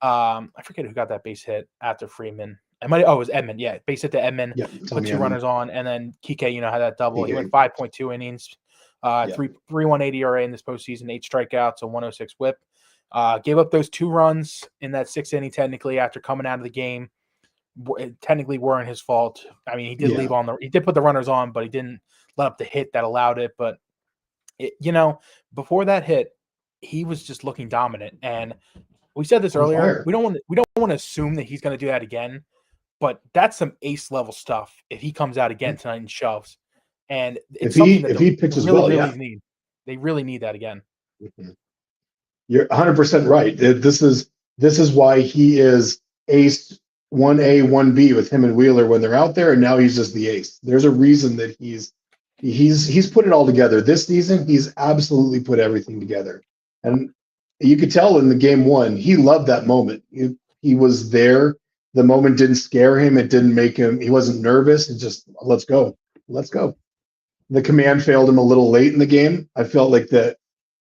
I forget who got that base hit after Freeman. It was Edman. Yeah, base hit to Edman. Put 2 runners on, and then Kike, had that double. He went 5.2 innings, 3.18 ERA in this postseason, 8 strikeouts, a 106 WHIP. Gave up those 2 runs in that 6th inning technically after coming out of the game. It technically weren't his fault. He did leave he did put the runners on, but he didn't let up the hit that allowed it. But before that hit, he was just looking dominant. And we said this earlier. We don't want to assume that he's going to do that again. But that's some ace level stuff if he comes out again tonight and shoves. And it's if he pitches really need. They really need that again. You're 100% right. This is why he is ace 1A, 1B with him and Wheeler when they're out there, and now he's just the ace. There's a reason that he's put it all together. This season, he's absolutely put everything together. And you could tell in the game 1, he loved that moment. He was there. The moment didn't scare him. It didn't make him, he wasn't nervous. It just, let's go. The command failed him a little late in the game. I felt like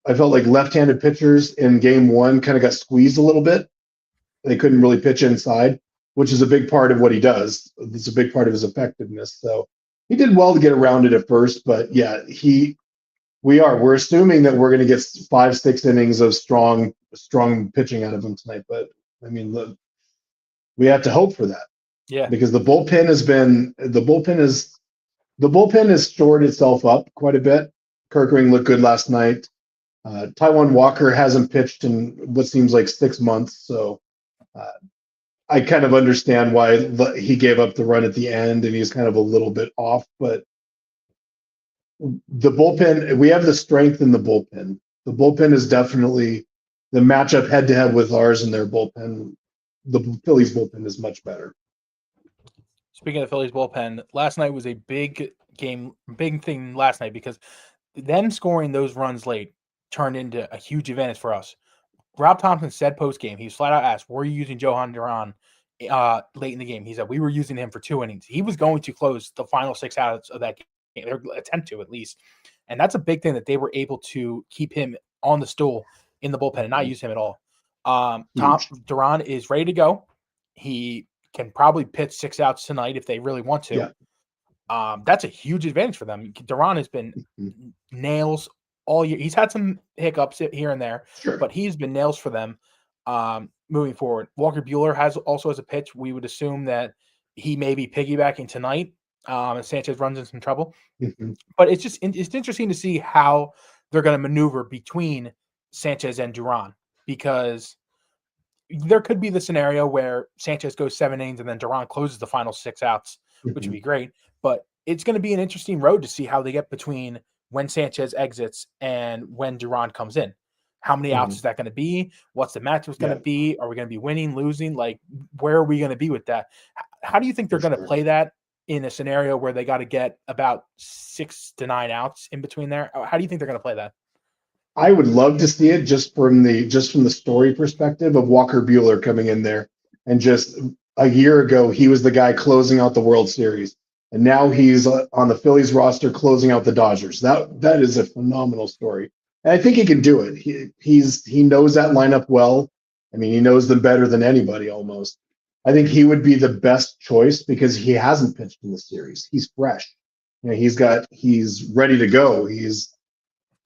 left-handed pitchers in game 1 kind of got squeezed a little bit. They couldn't really pitch inside, which is a big part of what he does. It's a big part of his effectiveness. So he did well to get around it at first, but yeah, we're assuming that we're going to get 5-6 innings of strong pitching out of him tonight. But look, we have to hope for that. Yeah. Because the bullpen has shored itself up quite a bit. Kerkering looked good last night. Taijuan Walker hasn't pitched in what seems like 6 months. So I kind of understand why he gave up the run at the end and he's kind of a little bit off, but the bullpen, we have the strength in the bullpen. The bullpen is definitely the matchup head to head with ours and their bullpen. The Phillies bullpen is much better. Speaking of the Phillies bullpen, last night was a big thing last night because them scoring those runs late turned into a huge advantage for us. Rob Thompson said post-game, he was flat out asked, were you using Johan Duran late in the game. He said we were using him for 2 innings. He was going to close the final 6 outs of that game, or attempt to at least. And that's a big thing that they were able to keep him on the stool in the bullpen and not use him at all. Duran is ready to go. He can probably pitch 6 outs tonight if they really want to. Yeah. That's a huge advantage for them. Duran has been nails all year. He's had some hiccups here and there, but he's been nails for them moving forward. Walker Buehler has a pitch. We would assume that he may be piggybacking tonight if Sanchez runs into some trouble. But it's interesting to see how they're going to maneuver between Sanchez and Duran, because there could be the scenario where Sanchez goes 7 innings and then Duran closes the final 6 outs, which would be great. But it's going to be an interesting road to see how they get between when Sanchez exits and when Duran comes in. How many outs is that going to be? What's the matchup going to be? Are we going to be winning, losing? Like, where are we going to be with that? How do you think they're going to play that in a scenario where they got to get about 6 to 9 outs in between there? How do you think they're going to play that? I would love to see it just from the story perspective of Walker Buehler coming in there, and just a year ago he was the guy closing out the World Series, and now he's on the Phillies roster closing out the Dodgers. That is a phenomenal story, and I think he can do it. He knows that lineup well. I mean, he knows them better than anybody almost. I think he would be the best choice because he hasn't pitched in the series. He's fresh. You know, he's ready to go.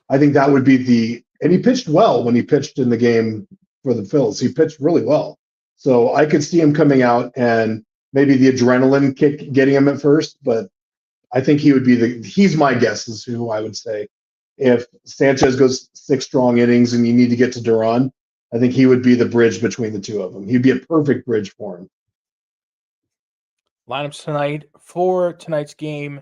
I think that would be and he pitched well when he pitched in the game for the Phils. He pitched really well. So I could see him coming out and maybe the adrenaline kick getting him at first, but I think he would be he's my guess is who I would say. If Sanchez goes 6 strong innings and you need to get to Duran, I think he would be the bridge between the two of them. He'd be a perfect bridge for him. Lineups tonight for tonight's game.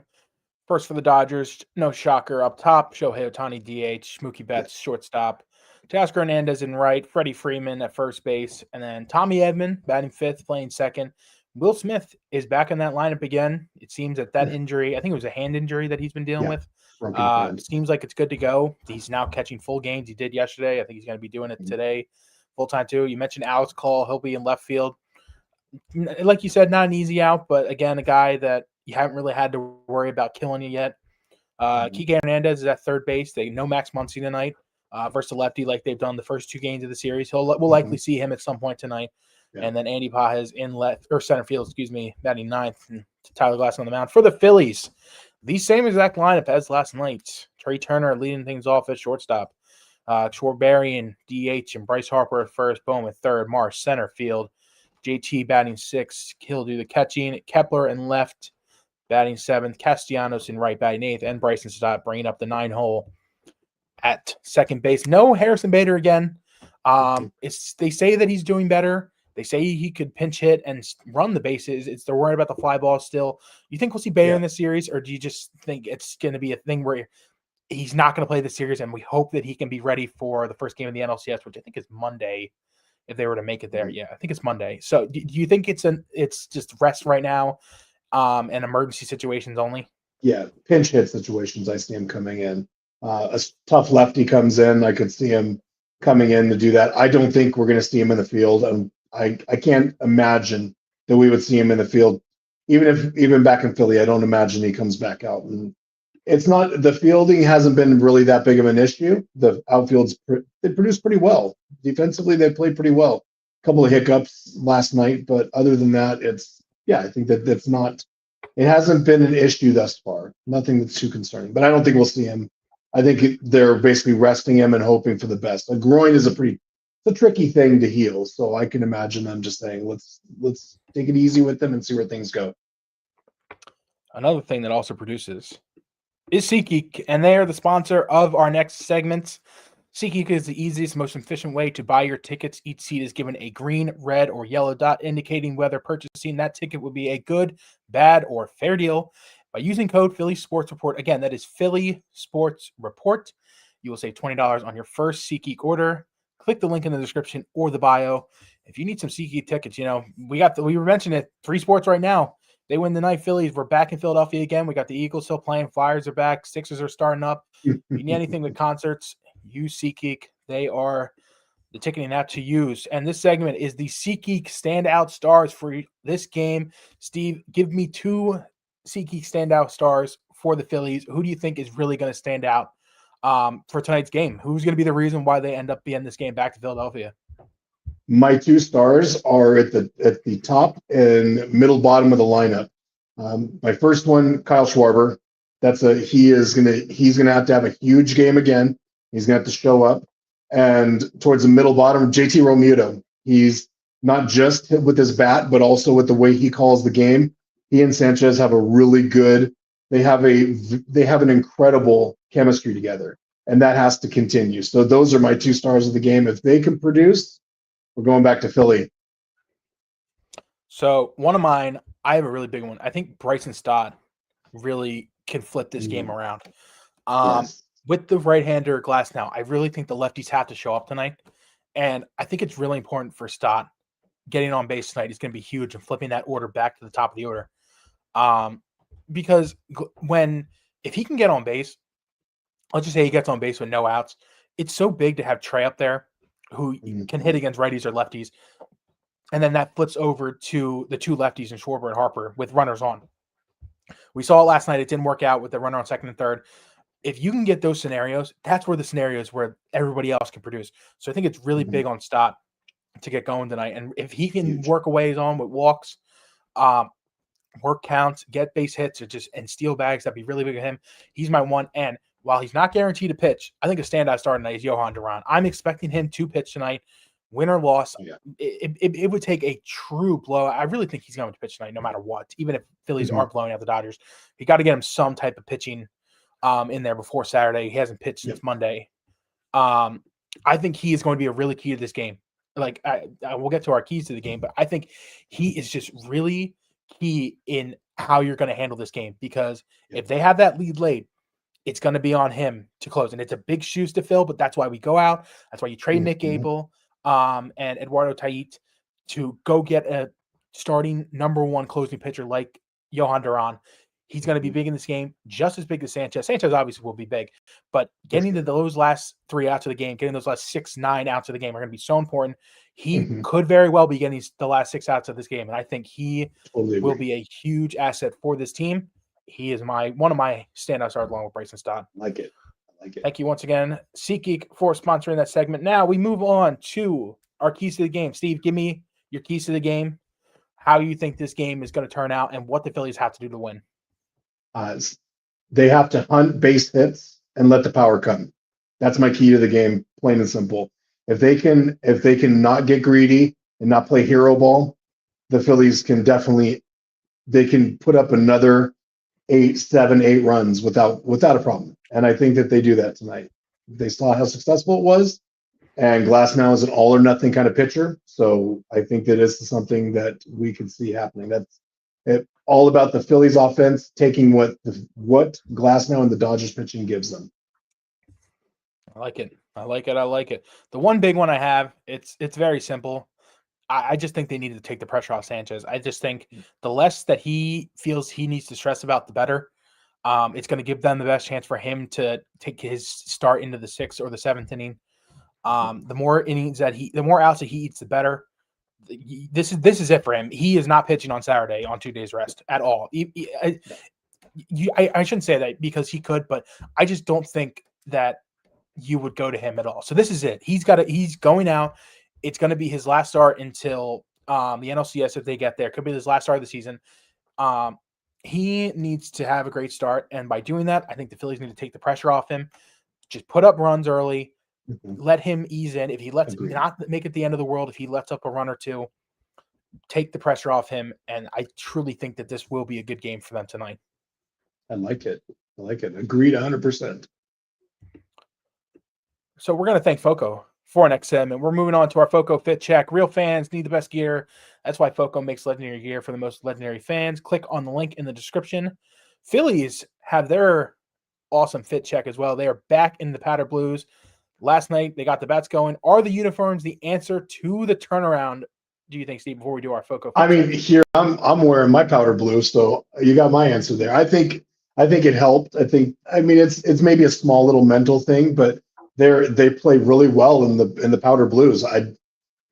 First for the Dodgers, no shocker up top. Shohei Ohtani DH, Mookie Betts shortstop, Teoscar Hernandez in right, Freddie Freeman at first base, and then Tommy Edman batting 5th, playing 2nd. Will Smith is back in that lineup again. It seems that injury, I think it was a hand injury that he's been dealing with. Seems like it's good to go. He's now catching full games. He did yesterday. I think he's going to be doing it today full time too. You mentioned Alex Cole. He'll be in left field. Like you said, not an easy out, but again, a guy that you haven't really had to worry about killing you yet. Kike Hernandez is at third base. They know Max Muncy tonight versus the lefty like they've done the first 2 games of the series. We'll likely see him at some point tonight. And then Andy Pages in center field, batting 9th, and Tyler Glass on the mound. For the Phillies, the same exact lineup as last night. Trey Turner leading things off at shortstop. Schwarber DH and Bryce Harper at first. Bowman at third. Marsh center field. JT batting 6th. He'll do the catching. Kepler in left, batting 7th. Castellanos in right, batting 8th. And Bryson Stott bringing up the 9-hole at second base. No Harrison Bader again. They say that he's doing better. They say he could pinch hit and run the bases. They're worried about the fly ball still. You think we'll see Bader in this series, or do you just think it's going to be a thing where he's not going to play the series and we hope that he can be ready for the first game of the NLCS, which I think is Monday, if they were to make it there? Yeah, I think it's Monday. So do you think it's just rest right now and emergency situations only? Yeah, pinch hit situations, I see him coming in. A tough lefty comes in, I could see him coming in to do that. I don't think we're going to see him in the field. I can't imagine that we would see him in the field. Even back in Philly, I don't imagine he comes back out. And it's not, the fielding hasn't been really that big of an issue. The outfield's they produced pretty well. Defensively, they played pretty well. A couple of hiccups last night, but other than that, I think that's not, it hasn't been an issue thus far. Nothing that's too concerning, but I don't think we'll see him. I think they're basically resting him and hoping for the best. A groin is a tricky thing to heal, so I can imagine them just saying, let's take it easy with them and see where things go. Another thing that also produces is SeatGeek, and they are the sponsor of our next segment. SeatGeek is the easiest, most efficient way to buy your tickets. Each seat is given a green, red, or yellow dot indicating whether purchasing that ticket would be a good, bad, or fair deal. By using code Philly Sports Report, again, that is Philly Sports Report, you will save $20 on your first SeatGeek order. Click the link in the description or the bio. If you need some SeatGeek tickets, we were mentioning it, 3 sports right now. They win the night. Phillies, we're back in Philadelphia again. We got the Eagles still playing. Flyers are back. Sixers are starting up. If you need anything with concerts, use SeatGeek. They are the ticketing out to use. And this segment is the SeatGeek standout stars for this game. Steve, give me 2 SeatGeek standout stars for the Phillies. Who do you think is really going to stand out for tonight's game? Who's going to be the reason why they end up being this game back to Philadelphia? My 2 stars are at the top and middle bottom of the lineup. My first one, Kyle Schwarber. He's gonna have to have a huge game again. He's gonna have to show up. And towards the middle bottom, JT Realmuto. He's not just with his bat, but also with the way he calls the game. He and Sanchez have a really good. They have an incredible chemistry together, and that has to continue. So those are my 2 stars of the game. If they can produce, we're going back to Philly. So one of mine, I have a really big one. I think Bryson Stott really can flip this game around. Yes. With the right-hander Glass now, I really think the lefties have to show up tonight. And I think it's really important for Stott getting on base tonight. He's going to be huge and flipping that order back to the top of the order. Because if he can get on base, let's just say he gets on base with no outs, it's so big to have Trey up there who can hit against righties or lefties. And then that flips over to the 2 lefties in Schwarber and Harper with runners on. We saw it last night. It didn't work out with the runner on second and third. If you can get those scenarios, that's where the scenarios where everybody else can produce. So I think it's really big on Stott to get going tonight. And if he can work away his own with walks, work counts, get base hits, and steal bags, that'd be really big of him. He's my one. And while he's not guaranteed to pitch, I think a standout star tonight is Johan Duran. I'm expecting him to pitch tonight, win or loss. Yeah. It would take a true blow. I really think he's going to pitch tonight, no matter what. Even if Phillies are blowing out the Dodgers, you got to get him some type of pitching in there before Saturday. He hasn't pitched since Monday. I think he is going to be a really key to this game. Like we'll get to our keys to the game, but I think he is just really key in how you're going to handle this game, because if they have that lead late, it's going to be on him to close. And it's a big shoes to fill, but that's why we go out. That's why you trade Nick Gable and Eduardo Tait to go get a starting number 1 closing pitcher like Johan Duran. He's going to be big in this game, just as big as Sanchez. Sanchez obviously will be big, but getting to those last 3 outs of the game, getting those last 6, 9 outs of the game are going to be so important. He could very well be getting the last 6 outs of this game, and I think he will be a huge asset for this team. He is one of my standout stars along with Bryson Stott. I like it. Thank you once again, SeatGeek, for sponsoring that segment. Now we move on to our keys to the game. Steve, give me your keys to the game, how you think this game is going to turn out, and what the Phillies have to do to win. They have to hunt base hits and let the power come. That's my key to the game, plain and simple. If they can not get greedy and not play hero ball, the Phillies can put up another 7, 8 runs without a problem. And I think that they do that tonight. They saw how successful it was, and Glass now is an all or nothing kind of pitcher. So I think that is something that we can see happening. That's it, all about the Phillies offense taking what Glass now and the Dodgers pitching gives them. I like it. The one big one I have, it's very simple. I just think they needed to take the pressure off Sanchez. I just think the less that he feels he needs to stress about, the better. It's going to give them the best chance for him to take his start into the 6th or the 7th inning. The more outs that he eats, the better. This is it for him. He is not pitching on Saturday on 2 days rest at all. I shouldn't say that because he could, but I just don't think that you would go to him at all. So this is it. He's going out. It's going to be his last start until the NLCS, if they get there. Could be his last start of the season. He needs to have a great start, and by doing that, I think the Phillies need to take the pressure off him. Just put up runs early. Let him ease in. If he lets not make it the end of the world, if he lets up a run or 2, take the pressure off him. And I truly think that this will be a good game for them tonight. I like it. Agreed 100%. So we're going to thank FOCO for our next segment. We're moving on to our FOCO Fit Check. Real fans need the best gear. That's why FOCO makes legendary gear for the most legendary fans. Click on the link in the description. Phillies have their awesome fit check as well. They are back in the powder blues. Last night, they got the bats going. Are the uniforms the answer to the turnaround, do you think, Steve, before we do our FOCO? I mean, here I'm wearing my powder blue, so you got my answer there. I think it helped. I mean it's maybe a small little mental thing, but they play really well in the powder blues.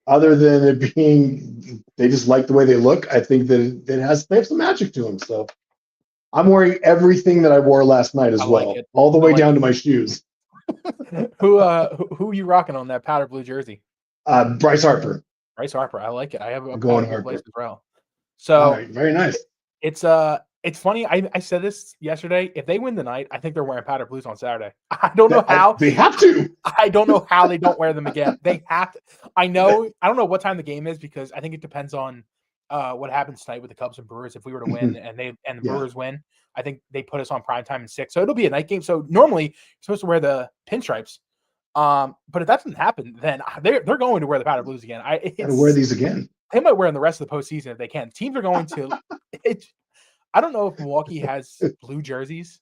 Other than it being, they just like the way they look. I think that they have some magic to them. So I'm wearing everything that I wore last night as I like well, it. all the way like down it. to my shoes. Who are you rocking on that powder blue jersey? Bryce Harper. Bryce Harper. I like it. I have a I'm powder going blue place Harper. as well. All So right, very nice. it's funny. I said this yesterday. If they win tonight, I think they're wearing powder blues on Saturday. I don't know how. They have to. I don't know how they don't wear them again. They have to. I don't know what time the game is because I think it depends on what happens tonight with the Cubs and Brewers. If we were to win and the Brewers win, I think they put us on prime time in 6. So it'll be a night game. So normally you're supposed to wear the pinstripes. But if that doesn't happen, then they're going to wear the powder blues again. Gotta wear these again. They might wear them the rest of the postseason if they can. Teams are going to. I don't know if Milwaukee has blue jerseys,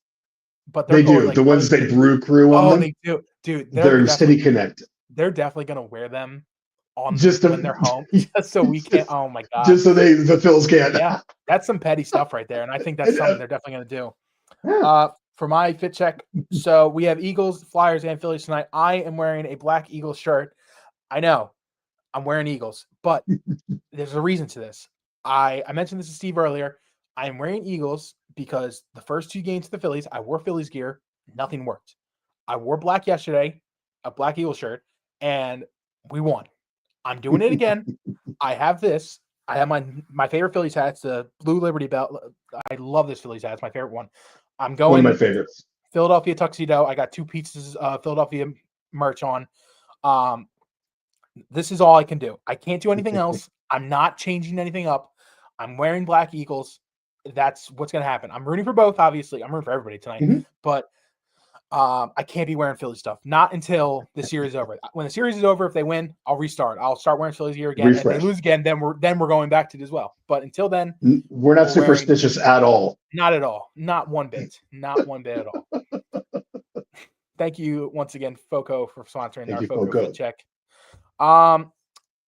but they do. The ones that Brew Crew on them. They do, dude. They're City Connect. They're definitely going to wear them on when they're home, just so we can't. Oh my god! Just so the Phils can't. Yeah, that's some petty stuff right there, and I think that's something they're definitely going to do. Yeah. For my fit check, so we have Eagles, Flyers, and Phillies tonight. I am wearing a black Eagles shirt. I know I'm wearing Eagles, but there's a reason to this. I mentioned this to Steve earlier. I am wearing Eagles because the first 2 games to the Phillies, I wore Phillies gear. Nothing worked. I wore black yesterday, a black Eagles shirt, and we won. I'm doing it again. I have this. I have my favorite Phillies hats, the Blue Liberty Belt. I love this Phillies hat. It's my favorite one. I'm going one of my favorites. Philadelphia tuxedo. I got 2 pieces of Philadelphia merch on. This is all I can do. I can't do anything else. I'm not changing anything up. I'm wearing black Eagles. That's what's going to happen. I'm rooting for both, obviously. I'm rooting for everybody tonight. But I can't be wearing Philly stuff. Not until the series is over. When the series is over, if they win, I'll restart. I'll start wearing Phillies gear again. Refresh. And if they lose again, then we're going back to it as well. But until then, we're not superstitious at all. Not at all. Not one bit. Not one bit at all. Thank you once again, FOCO, for sponsoring our FOCO Fit Check.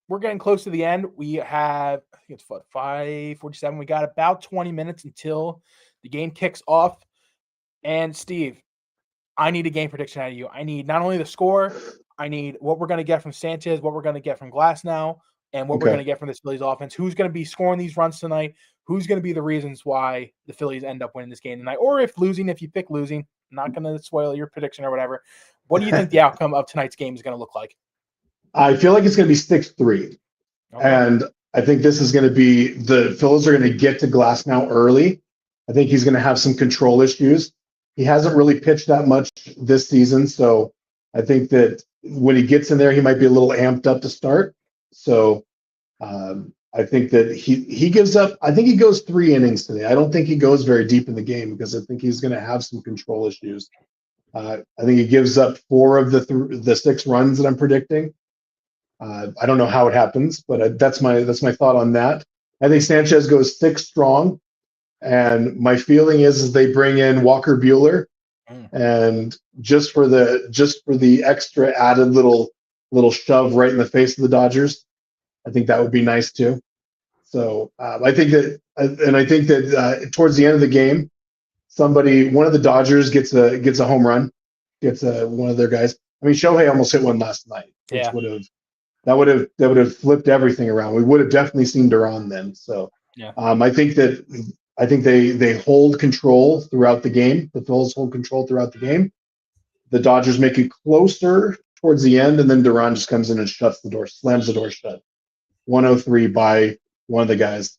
We're getting close to the end. We have, I think it's 5:47. We got about 20 minutes until the game kicks off. And Steve, I need a game prediction out of you. I need not only the score, I need what we're going to get from Sanchez, what we're going to get from Glasnow, and what we're going to get from this Phillies offense. Who's going to be scoring these runs tonight? Who's going to be the reasons why the Phillies end up winning this game tonight? Or if you pick losing, I'm not going to spoil your prediction or whatever. What do you think the outcome of tonight's game is going to look like? I feel like it's going to be 6-3. Okay. And I think this is going to be, the Phillies are going to get to Glasnow early. I think he's going to have some control issues. He hasn't really pitched that much this season, so I think that when he gets in there, he might be a little amped up to start. So I think that he gives up. I think he goes 3 innings today. I don't think he goes very deep in the game because I think he's going to have some control issues. I think he gives up 4 of the 6 runs that I'm predicting. I don't know how it happens, but that's my thought on that. I think Sanchez goes 6 strong. And my feeling is they bring in Walker Buehler, and just for the extra added little shove right in the face of the Dodgers, I think that would be nice too. So I think that towards the end of the game, one of the Dodgers gets a home run, gets one of their guys. I mean, Shohei almost hit one last night, which would have flipped everything around. We would have definitely seen Duran then. So I think they hold control throughout the game. The Phillies hold control throughout the game. The Dodgers make it closer towards the end, and then Duran just comes in and shuts the door, slams the door shut. 103 by one of the guys.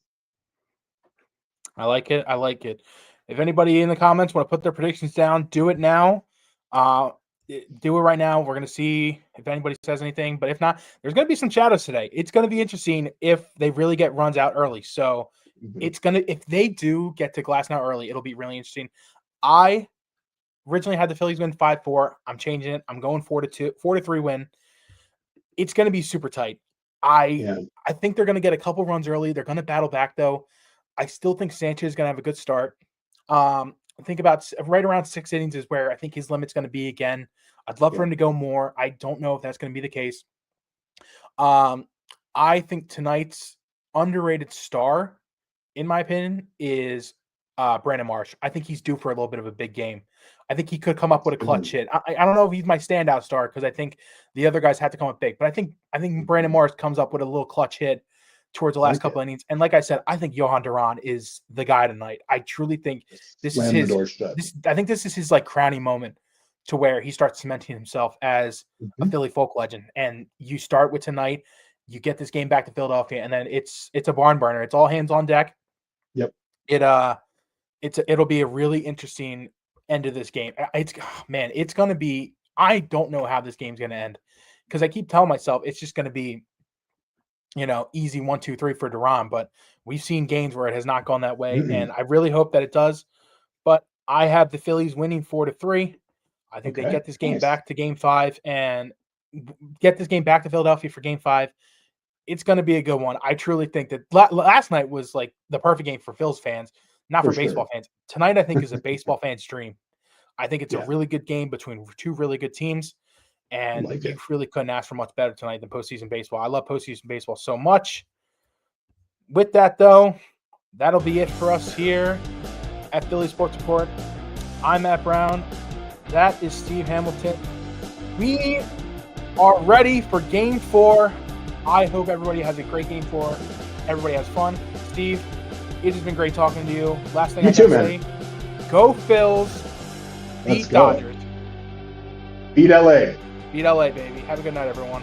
I like it. If anybody in the comments want to put their predictions down, do it now. Do it right now. We're going to see if anybody says anything. But if not, there's going to be some shadows today. It's going to be interesting if they really get runs out early. So if they do get to Glasnow early, it'll be really interesting. I originally had the Phillies win 5-4. I'm changing it. I'm going 4-3 win. It's going to be super tight. I think they're going to get a couple runs early. They're going to battle back though. I still think Sanchez is going to have a good start. I think about right around 6 innings is where I think his limit's going to be again. I'd love for him to go more. I don't know if that's going to be the case. I think tonight's underrated star, in my opinion, is Brandon Marsh. I think he's due for a little bit of a big game. I think he could come up with a clutch Mhm. hit. I don't know if he's my standout star because I think the other guys had to come up big, but I think Brandon Marsh comes up with a little clutch hit towards the last Like it. couple innings. And like I said, I think Johan Duran is the guy tonight. I truly think this is Slam the his. door shut. I think this is his like crowning moment to where he starts cementing himself as a Mhm. Philly folk legend. And you start with tonight, you get this game back to Philadelphia, and then it's a barn burner. It's all hands on deck. Yep. It'll be a really interesting end of this game. It's going to be. I don't know how this game's going to end because I keep telling myself it's just going to be, easy 1-2-3 for Duran. But we've seen games where it has not gone that way, Mm-mm. and I really hope that it does. But I have the Phillies winning 4-3. I think they Okay. get this game Nice. back to Game 5 and get this game back to Philadelphia for Game 5. It's going to be a good one. I truly think that last night was like the perfect game for Phil's fans, not for For baseball sure. fans. Tonight, I think, is a baseball fan's dream. I think it's a Yeah. really good game between two really good teams, I and like you it. really couldn't ask for much better tonight than postseason baseball. I love postseason baseball so much. With that, though, that'll be it for us here at Philly Sports Report. I'm Matt Brown. That is Steve Hamilton. We are ready for Game 4. I hope everybody has a great Game 4. Everybody has fun. Steve, it has been great talking to you. Last thing You I too, gotta say, go Phils, Let's beat go. Dodgers. Beat LA. Beat LA, baby. Have a good night, everyone.